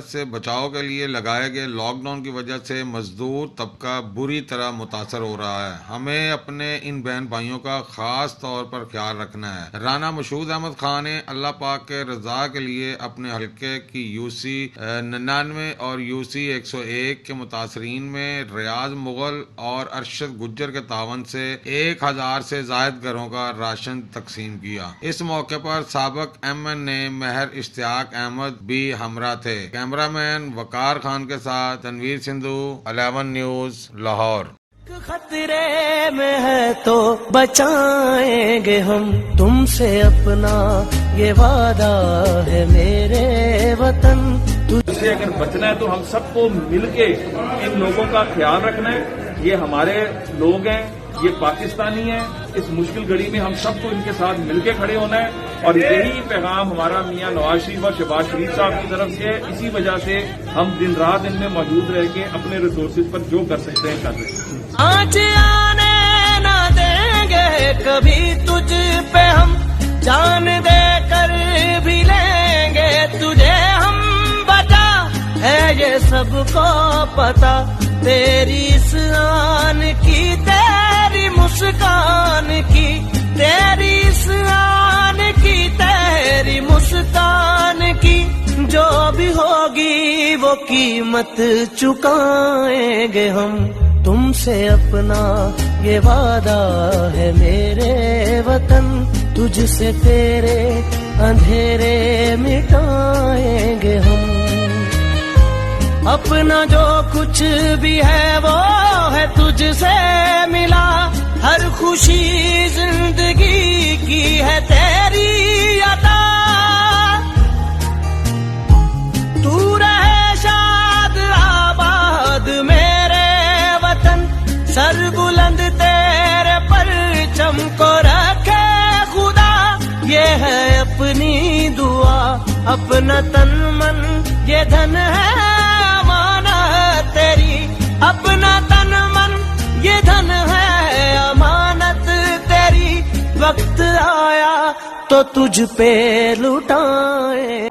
Virus से बचाव के लिए लगाए गए लॉकडाउन की वजह से मजदूर तबका बुरी तरह मुतासर हो रहा है। हमें अपने इन बहन भाइयों का खास तौर पर ख्याल रखना है। राना मशहूद अहमद खान ने अल्लाह पाक के रजा के लिए अपने हल्के की यूसी 99 और यूसी 101 के मुतासरीन में रियाज मुगल और अरशद गुज्जर के तावन से 1000 से जायद घरों का राशन तकसीम किया। इस मौके पर साबिक MNA महर इश्तियाक अहमद भी हमरा थे। कैमरामैन वकार खान के साथ तनवीर सिंधु, 11 न्यूज, लाहौर। खतरे में है तो बचाएंगे हम तुमसे, अपना ये वादा है मेरे वतन। तुझसे अगर बचना है तो हम सबको मिलके इन लोगों का ख्याल रखना है। ये हमारे लोग हैं, ये पाकिस्तानी हैं। इस मुश्किल घड़ी में हम सबको इनके साथ मिलके खड़े होना है और यही पैगाम हमारा मियां नवाज शरीफ और शहबाज शरीफ साहब की तरफ से है। इसी वजह से हम दिन रात इनमें मौजूद रह के अपने रिसोर्सेज पर जो कर सकते हैं कर रहे हैं। आज आने ना देंगे कभी तुझ पे हम, जान दे कर भी लेंगे तुझे हम बचा है ये सबको पता। तेरी इस आन की, तेरी मुस्कान की, तेरी इस आन की, तेरी मुस्कान की, जो भी होगी वो कीमत चुकाएंगे हम तुमसे, अपना ये वादा है मेरे वतन। तुझसे तेरे अंधेरे मिटाएंगे हम, अपना जो कुछ भी है वो है तुझसे मिला। हर खुशी जिंदगी की है तेरी अता। तू रहे शाद आबाद मेरे वतन, सर बुलंद तेरे परचम को रखे खुदा। ये है अपनी दुआ, अपना तन मन ये धन है अमानत तेरी। अपना तन मन ये धन है अमानत तेरी। वक्त आया तो तुझ पे लुटाए।